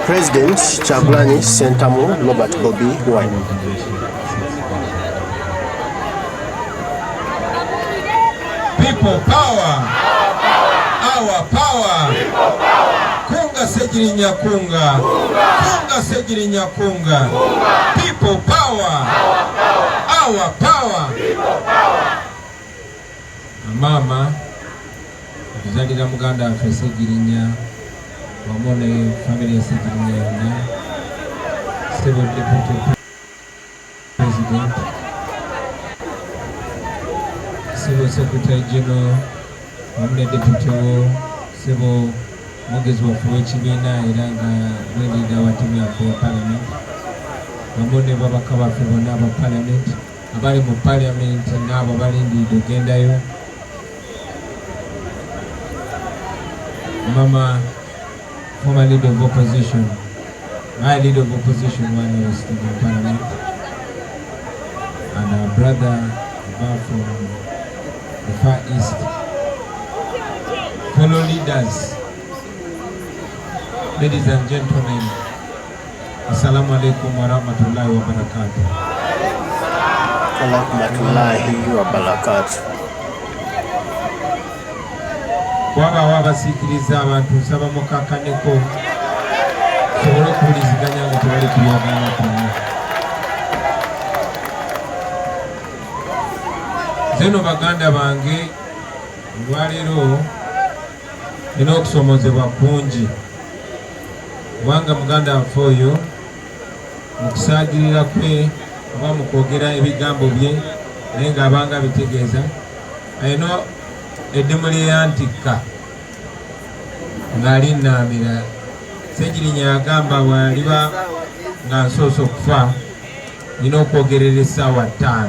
President Kyagulanyi Ssentamu Robert Bobi Wine. People power. Our power. Kunga Segirinya kunga. Kunga Segirinya kunga. People power. Our power. Mama kuzalira muganda waffe Segirinya wamone family ya Segirinya yonna Sebo Deputy President Sebo Secretary General wamone Deputy wo Sebo mwogezi waffe w'ekibiina era nga leader wa timu yaffe ya Parliament wamone babaka baffe bonna aba Parliament abali mu Parliament n'abo balindidde ogendayo. Mama, former leader of opposition, my leader of opposition when I was in Parliament, and our brother from the Far East, fellow leaders, ladies and gentlemen, Assalamu alaikum wa rahmatullahi wa barakatuh. Wa rahmatullahi wa barakatuh. Waba wabasikiriza abantu nsaba mukakaneko sobole kuwuliziganya nga tebali kubyagala kuno. Zeno baganda bange olwaleero nina okusomozebwa kungi kubanga muganda waffe oyo mu kusaagirira kwe oba mu kwogera ebigambo bye naye ng'abanga bitegeeza ayina eddimu lyeyantikka ng'ali nnaamira. Segirinya yagamba bw'aliba nga nsoose okufa nina okwogerera essaawa 5.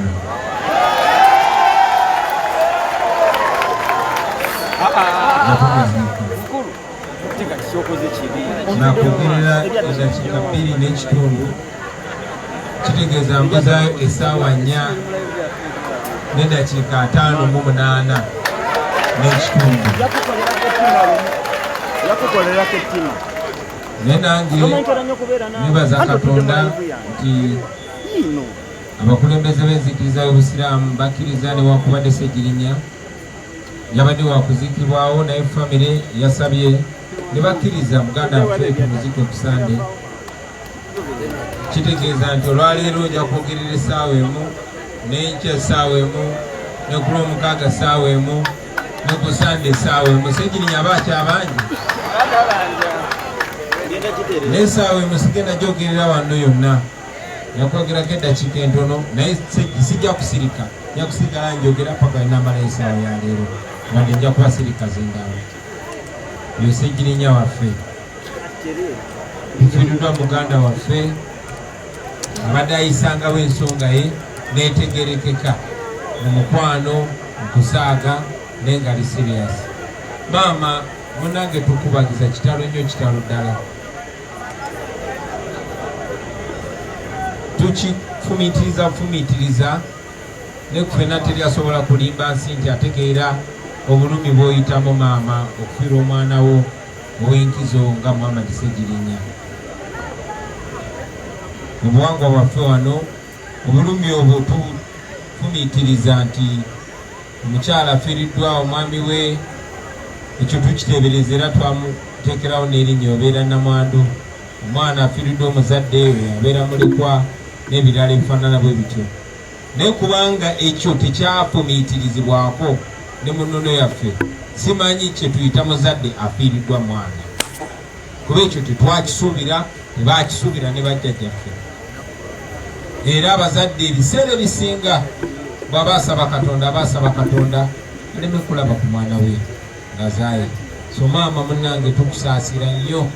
nakwogerera eddakiika 2 n'ekitundu kitegeeza mbuzaayo essaawa 4 n'eddakiika 58 n'ekitundu. Naye nange nebaza Katonda nti abakulembeze b'enzikiriza y'Obusiraamu bakkiriza newankubadde Segirinya yabadde wakuzikibwawo naye famire yasabye ne bakkiriza muganda waffe tumuzike ku Sande. Kitegeeza nti olwaleero ojja kwogerera essaawa emu, n'enkya essaawa emu, ne ku Lwomukaaga essaawa emu, ne ku Sande essaawa emu. Segirinya abakyabangi n'essaawa emu sigenda gyogerera wano yonna, yakwogerako eddakiika entono naye sijja kusirika, nja kusigala njogera paka namala essaawa ya leero wadde nja kuba sirika zendala. Yo Segirinya waffe tufiiriddwa muganda waffe abadde ayisangawo ensonga ye n'etegerekeka mu mukwano mu kusaaga naye nga ali serious. Maama munange tukubagiza kitalo nnyo, kitalo ddala. Tukifumiitiriza ne ffenna teri asobola kulimba nsi nti ategeera obulumi bw'oyitamu maama okufiira omwana wo ow'enkizo nga Muhammad Segirinya. Mu buwangwa bwaffe wano obulumi obwo tufumiitiriza nti omukyala afiiriddwa omwami we, ekyo tukiteebereza era twamuteekerawo n'erinnya obeera namwandu. Omwana afiiriddwa omuzadde we abeera mulekwa n'ebirala ebifaanana bwe bityo. Naye kubanga ekyo tekyafumiitirizibwako ne mu nnono yaffe, simanyi kye tuyita muzadde afiiriddwa mwana. Kuba ekyo tetwakisuubira, tebaakisuubira ne bajjajjaffe. Era abazadde ebiseera ebisinga bw'aba asaba Katonda aleme kulaba ku mwana we ng'azaaye. So maama munnange tukusaasira nnyo,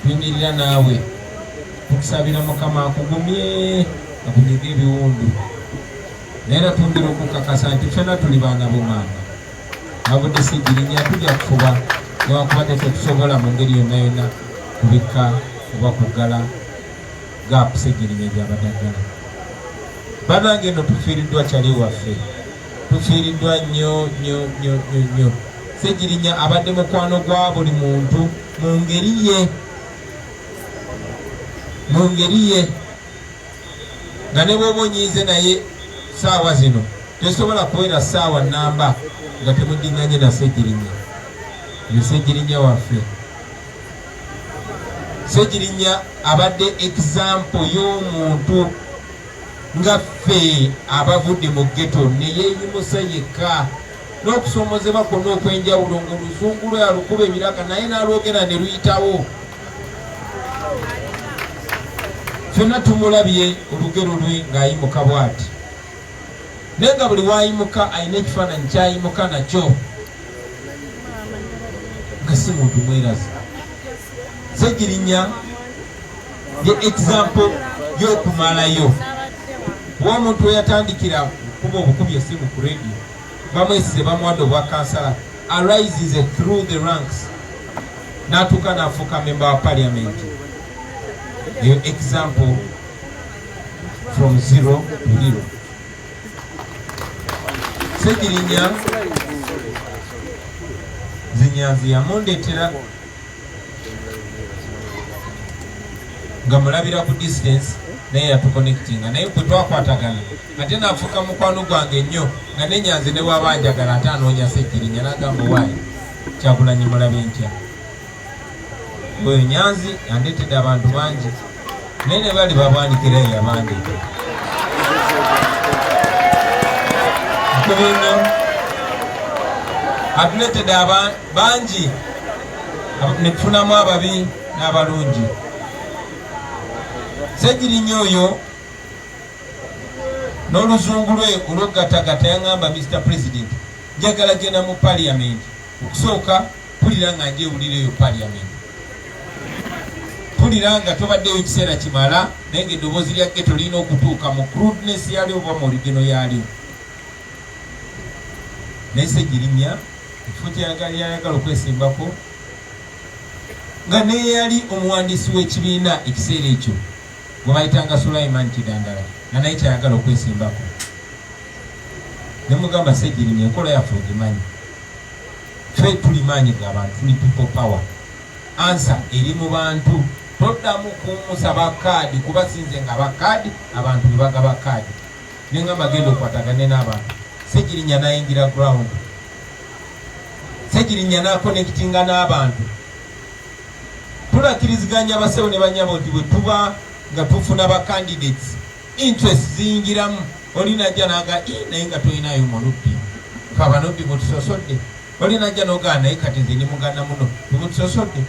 tuyimirira naawe, tukusabira Mukama akugumye akunyiga ebiwundu. Naye era twongera okukakasa nti ffenna tuli baana b'omwana wabudde Segirinya tujja kufuba newankubadde tetusobola mu ngeri yonna yonna kubikka oba kuggala gaapu Segirinya gy'abadde aggala. Bannange eno tufiiriddwa kyali waffe, tufiiriddwa nnyo. Segirinya abadde mukwano gwa buli muntu mu ngeri ye. mu ngeri ye nga ne bw'oba onyiize naye saawa zino tesobola kubeera saawa namba nga temuddinganye na Ssegirinya. Ye Ssegirinya waffe. Ssegirinya abadde example y'omuntu nga ffe abavudde mu ghetto ne yeeyimusa yekka n'okusoomozebwa kwonna okw'enjawulo ng'oluzungu lwe alukuba ebiraka naye n'alwogera ne luyitawo. Ffenna tumulabye olugero lwe ng'ayimuka bw'ati, naye nga buli waayimuka alina ekifaananyi ky'ayimuka nakyo nga si muntu mwerazi. Ssegirinya ye example y'okumalayo. Kuba omuntu weyatandikira kuba obukubi essimu ku radio bamwesize bamuwadde obwa kansala, arises through the ranks n'atuuka n'afuuka member wa parliament. Eyo example from zero to hero. Ssegirinya zinyanzi yamundeetera nga mulabira ku distance naye yatuconnectinga naye bwe twakwatagana ate naafuuka mukwano gwange nnyo nga nenyanzi ne bwaba njagala ate anoonya Ssegirinya n'agamba waayi Kyagulanyi mulabe ntya. Oyo Nyanzi yandeetedde abantu bangi naye ne bali babwanikira ye yabandeeta. Nkubinyo atuleetedde bangi ne tufunamu ababi n'abalungi. Ssegirinya oyo n'oluzungu lwe olw'ogatagata yaŋŋamba Mr. President njagala genda mu parliament. Okusooka pulira nga njewulira eyo parliament, pulira nga tobaddeyo ekiseera kimala naye ng'eddoboozi lya ghetto lirina okutuuka mu crudeness yalyo oba mu origino yalyo. Naye Ssegirinya ekifo kyayagala okwesimbako nga naye yali omuwandiisi w'ekibiina ekiseera ekyo gwe bayitanga Sulaiman Kidandala nga naye kyayagala okwesimbako. Ne mugamba Ssegirinya enkola yaffe ogimanyi, ffe tulimaanyi g'abantu, tuli people power. Ansa eri mu bantu, toddamu kumusaba kaadi kuba sinze nga bakaadi abantu be bagaba kaadi. Ne ngamba genda okwatagane n'abantu. Ssegirinya n'ayingira ground, Ssegirinya n'akonectinga n'abantu. Tulakkiriziganya basewo ne banyabo nti bwe tuba nga tufuna ba candidates interest ziyingiramu, oli najja naga naye nga toyinayo mulubbi kabanobbi mutusosodde, oli najja nogaa naye kati nze ndi muganda muno mutusosodde.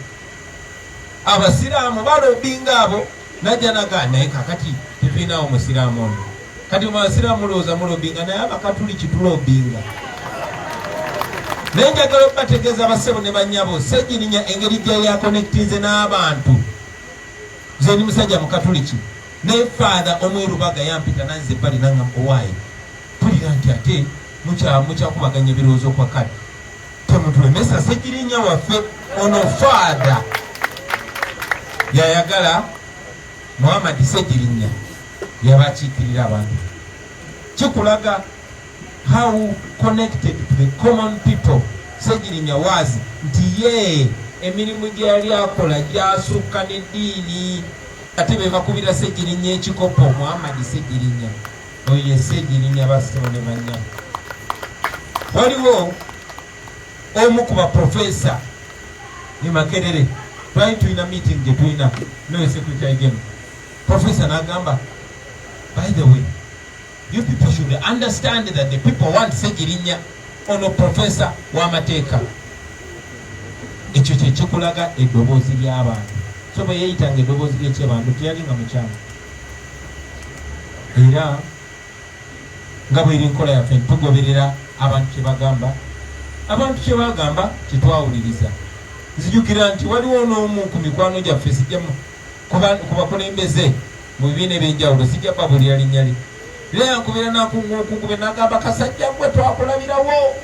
Abasiraamu balobinga abo najja naga naye kakati tetulinawo musiraamu ono, kati mu basiraamu mulowooza mulobinga naye abakatuliki tulobinga. Naye njagala okubategeeza basebo ne bannyabo Ssegirinya engeri gye yakonektinze n'abantu. Nze ndi musajja mukatuliki naye faada omwerubaga yampita nanze ebbali nangamba owaayi pulira nti ate mukyakubaganya ebirowoozo kwa kale temutulemesa Ssegirinya waffe ono faada yayagala Muhammad Ssegirinya yabakiikirira abantu. Kikulaga how connected to the common people Ssegirinya was nti ye emirimu gye yali akola gyasukka n'eddiini. Ate be bakubira Ssegirinya ekikopo Muhammad Ssegirinya, oyo ye Ssegirinya basebo ne bannya. Waliwo omu ku baprofesa ne Makerere, twali tulina meeting gye tulina noyo secretary general. Professor n'agamba, by the way, you people should understand that the people want Ssegirinya ono professor w'amateeka. Ekyo kye kikulaga eddoboozi ly'abantu. So bwe yeeyitanga eddoboozi ly'ekyebantu teyali nga mukyamu. Era nga bw'eri nkola yaffe tugoberera abantu kye bagamba, abantu kye bagamba kye twawuliriza. Nzijukira nti waliwo n'omu ku mikwano gyaffe sijja ku bakulembeze mu bibiina ebyenjawulo sijja babulira linnya lye. Era yankubira n'akungube n'agamba kasajja gwe twakulabirawo.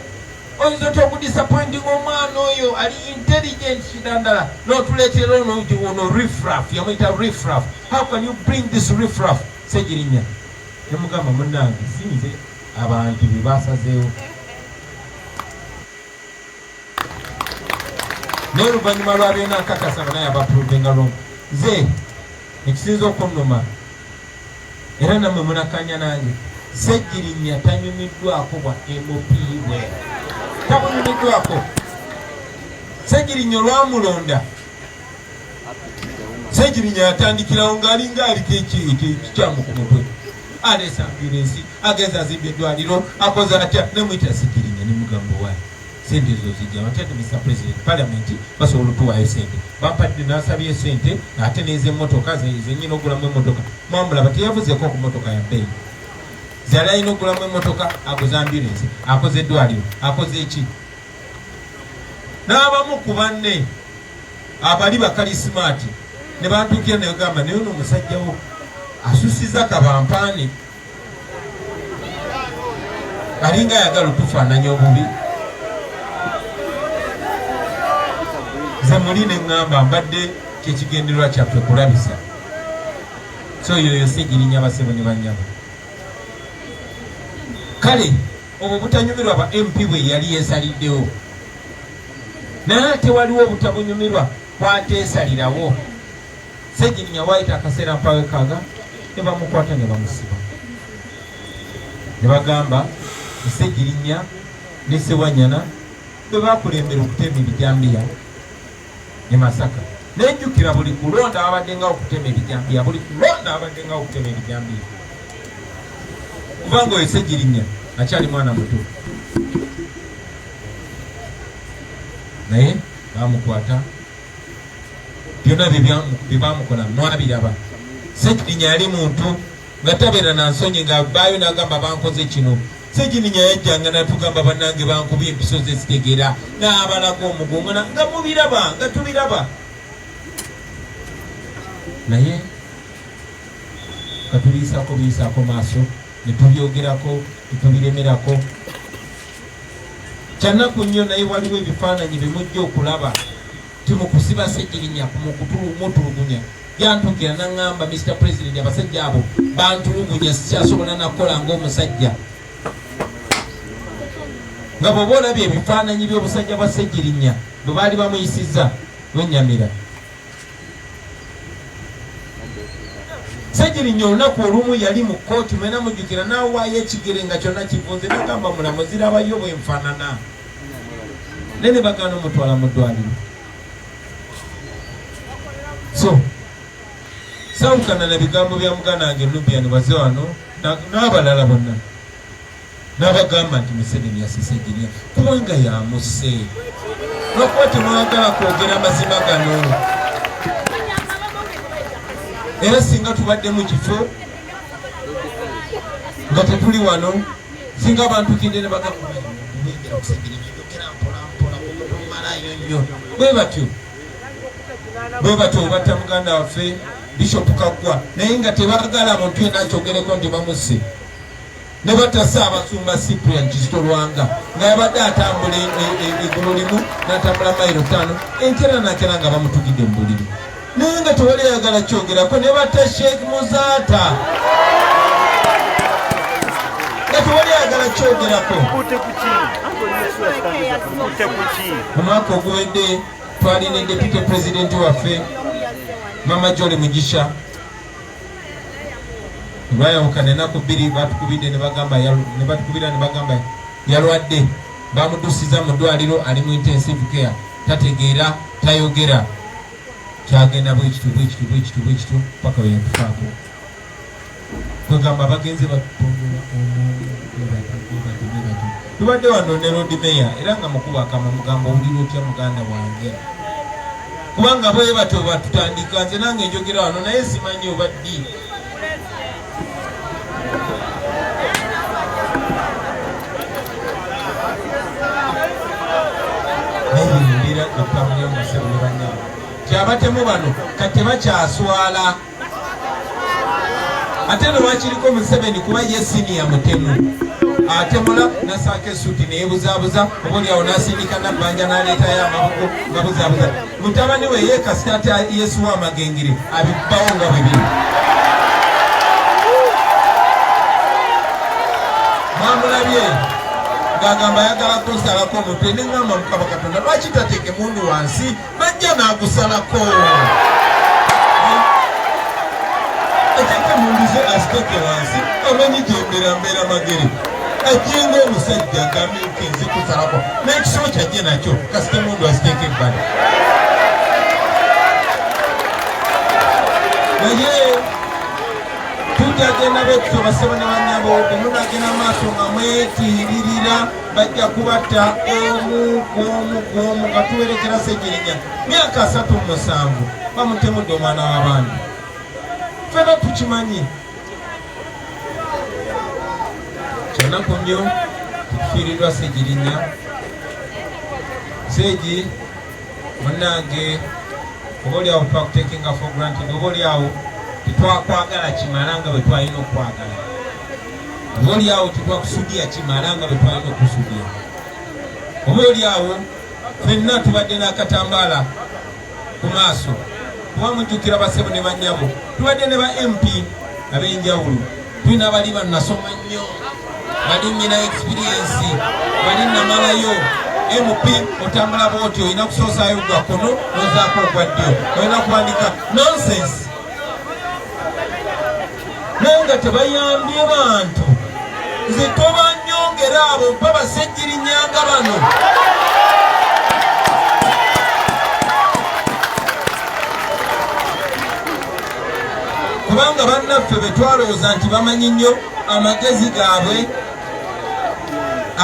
Oyinza otya okudisappointinga omwana oyo ali intelligent Kidandala n'otuleetera ono riffraff, yamuyita riffraff. How can you bring this riffraff? Ssegirinya yamugamba munnange sinze abantu be basazeewo. Naye oluvannyuma lwa beena nkakasa nga naye abapuruvinga lomu. Nze ekisinza okunnuma era nammwe munakanya nange, Ssegirinnya tanyumiddwako bwa MOP bwe, tabunyumiddwako. Ssegirinnya olwamulonda, Ssegirinnya yatandikirawo ng'alinga aliko ekikyamu ku mutwe, aleesa ambulensi, agenza azimba eddwaliro, akoze atya, nemuyita Ssegirinnya ne mugamba waayi sente ezo zijja batadde Mr. President Parliament basobola otuwaayo sente, bampadde n'asabye sente ate n'ez'emmotoka zenyina ogulamu emmotoka. Mwamulaba teyavuzeeko ku mmotoka ya bbeeyi, zali alina ogulamu emmotoka, akoze ambulensi, akoze eddwaliro, akoze eki. N'abamu ku banne abali bakalisimaati ne bantuukira ne bagamba naye ono omusajjawo asusiza kabampaani, alinga ayagala otufaananya obubi. Nze muli ne ŋŋamba mbadde kyekigendererwa kyaffe kulabisa. So yoyo Ssegirinnya basebo ne bannyabo. Kale obwo butanyumirwa ba MP bwe yali yeesaliddewo, naye ate waliwo obutabunyumirwa kwateesalirawo. Ssegirinnya waayita akaseera mpawe kaaga ne bamukwata ne bamusiba, ne bagamba Ssegirinnya ne Ssewanyana bwe baakulembera okutema ebijambiya ne Masaka. Nejjukira buli kulonda abaddenga okutema ebijambiya, buli kulonda abaddenga okutema ebijambiya, kubanga oyo Ssegirinnya akyali mwana muto. Naye bamukwata, byonna bye bamukola mwabiraba. Ssegirinnya yali muntu nga tabeera na nsonyi, nga baayo n'agamba bankoze kino. Ssegirinnya yajjanga natugamba bannange bankubye empiso ze zitegera, n'abalaga omugongo nga mubiraba, nga tubiraba. Naye katubiyisaako maaso, ne tubyogerako, ne tubiremerako. Kyannaku nnyo naye waliwo ebifaananyi bye mujja okulaba timukusiba Ssegirinnya mutulugunya. Yantukira n'aŋŋamba Mr. President abasajja abo bantulugunya, sikyasobola nakukola ng'omusajja. Nga bw'oba olabye ebifaananyi by'obusajja bwa Ssegirinnya bwe baali bamuyisizza wennyamira. Ssegirinnya olunaku olumu yali mu kkooti, mwena mujjukira, n'awaayo ekigere nga kyonna kivunze, n'agamba mulamu zirabayo bwe nfaanana, ne bagana omutwala mu ddwaliro. So sawukana na bigambo bya muganda wange Nubian baze wano n'abalala bonna, n'abagamba nti Museveni yasise Ssegirinnya kubanga yamusse, lwakuba temwagala kwogera mazima gano. Era singa tubadde mu kifo nga tetuli wano, singa abantu kinde ne bagamba bwe batyo batta muganda waffe Bishop Kaggwa, naye nga tebagala muntu yenna akyogereko nti bamusse. Ne batta Ssaabasumba Cyprian Kizito Lwanga nga yabadde atambula eggulu limu n'atambula mayiro 5, enkera nakera nga bamutugidde mu buliri, naye nga tewali ayagala kyogerako. Ne batta Sheikh Muzaata nga tewali ayagala kyogerako. Omwaka oguwedde twalina Deputy President waffe Mama Jolly Mugisha, lwayawukana ennaku 2 batukubidde ne bagamba yalwadde, bamudusiza mu ddwaliro, ali mu intensive care, tategeera, tayogera, kyagenda bwekityo paka weyakufaako. Kwegamba bagenze tubadde wano ne Road Mayor, era nga mukuba akama mugamba owulira otya muganda wange, kubanga bwe batyo batutandika, nze nange njogera wano naye simanyi oba ddi. Nayirindira okutambulira mu Museveni ne bannabo kyabatemu bano kati tebakyaswala. Ate lwakiriko Museveni kuba ye siniya mutemu, atemula nasaaka esuuti neyeebuzaabuza, obaolyawo nasindika nabbanja n'aleetayo amaboko gabuzaabuza. Mutabani we ye kasita ate yesuwa amagengere abibbawo nga bwe biri. Mwamulabye ng'agamba ayagala kunsalako omutwe, ne ŋŋamba Mukama Katonda lwaki tateeka emundu wansi najja n'agusalako. agiteke wansi amanyi gyembeera magere ajenga omusajja agambyuka enze kusalako n'ekisolo kyajje nakyo kasite mundu asiteeka ebbali naye tujagenda betutyo basebo ne banyabo omunagenda maaso nga mwetiiririra bajja kubatta omu nga tuwerekera Ssegirinya myaka 37 bamutemudde omwana w'abantu fena tukimanyi kyanaku nnyo tufiiriddwa Ssegirinya Sseegi munnange oba oliawo twakutekinga for granted oba oliawo tetwakwagala kimala nga bwe twalina okwagala oba oliawo tetwakusudya kimala nga bwe twalina okusudya oba oliawo fenna tubadde n'akatambaala ku maaso kuba mujjukira basebo ne bannyabo tubadde ne ba MP ab'enjawulo tulina bali bannasoma nnyo bali nyina experience bali namalayo MP otambula bwoti olina kusoosaayo gwa kkono nozaako ogwa ddyo olina kuwandika nonsense naye nga tebayambye bantu nze tobanyongera abo mpa Bassegirinya nga bano kubanga bannaffe betwalowooza nti bamanyi nnyo amagezi gaabwe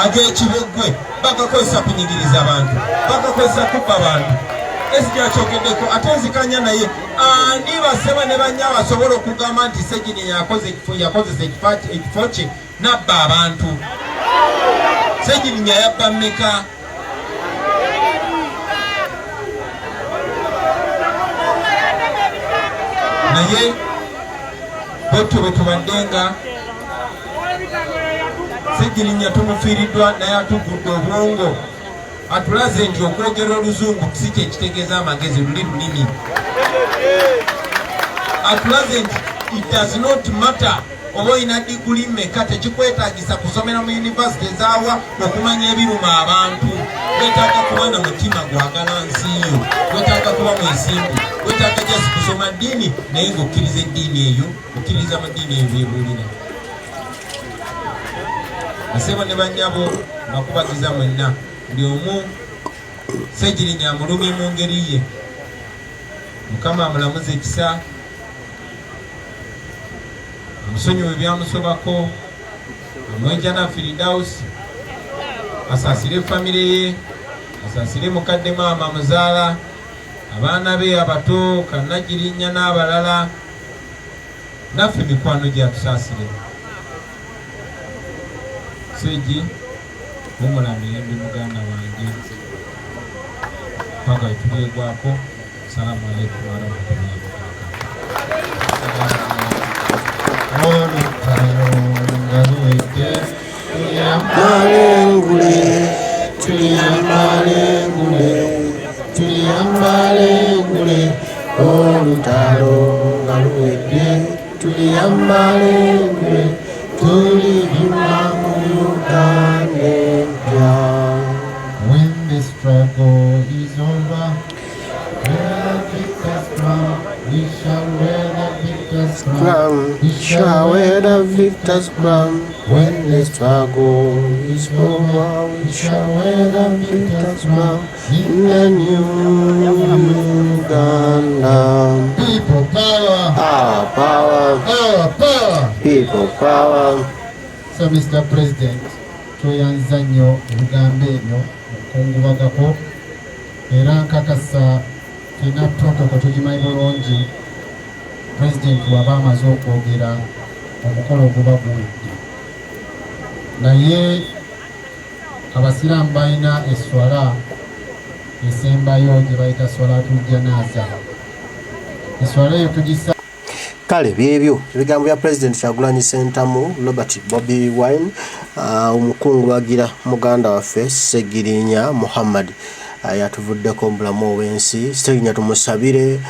ag'ekibogwe bakakozesa kunyigiriza abantu bakakozesa kubba abantu ekigyakyogedeko ate nzikanya naye ani baseba ne banya basobola okugamba nti Ssegirinya yakozesa ekifo kye nabba abantu Ssegirinya yabba mmeka naye bwetyo bwe tubaddenga Ssegirinya tumufiiriddwa naye atugudde obwongo atulaze nti okwogera oluzungu si kye kitegeeza amagezi luli lulimi atulaze nti it does not matter oba olina diguli mmeka tekikwetaagisa kusomera mu yunivasite ezaawa okumanya ebiruma abantu wetaaga kuba na mutima gwagala nsiyo wetaaga kuba mwesimbu wetaaga jasi kusoma ddiini naye ng'okkiriza eddiini eyo okkiriza mu ddiini eyo byebuulira basebo ne bannyabo bakubagiza mwenna buli omu Ssegirinya amulumye mu ngeri ye Mukama amulamuze ekisa amusonyiwe byamusobako amwenja na Firidausi asaasire famire ye asaasire mukadde maama amuzaala abaana be abato Kannagirinya n'abalala naffe mikwano gyatusaasire Sseegi mumulamire ndi muganda wange paka tuliegwako salamu alaikum warahmatullahi When the struggle is over, wear the victor's crown. We shall wear the victor's crown. We shall wear the victor's crown. When the struggle is over, we shall wear the victor's crown in the new Uganda. People power. Our power. Our power. People power. So Mr. President, tweyanza nnyo ebigambo ebyo okungubagako era nkakasa tulina protocol tugimanyi bulungi President waba amaze okwogera omukolo oguba guwedde naye abasiraamu balina eswala esembayo gye bayita swalatul janaza eswala eyo tugisa kale byebyo ebigambo bya President Kyagulanyi Ssentamu Robert Bobi Wine omukungu wagira muganda waffe Ssegirinya Muhammad yatuvuddeko mbulamu ow'ensi Ssegirinya tumusabire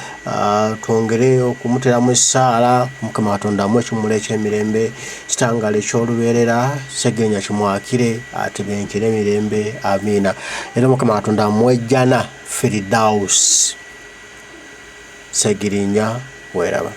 twongere okumuteramu essaala Mukama Katonda amuwe ekimula eky'emirembe kitangala eky'olubeerera Ssegirinya kimwakire atebenkere emirembe amiina era Mukama Katonda amuwe ejjana Firidausi Ssegirinya weeraba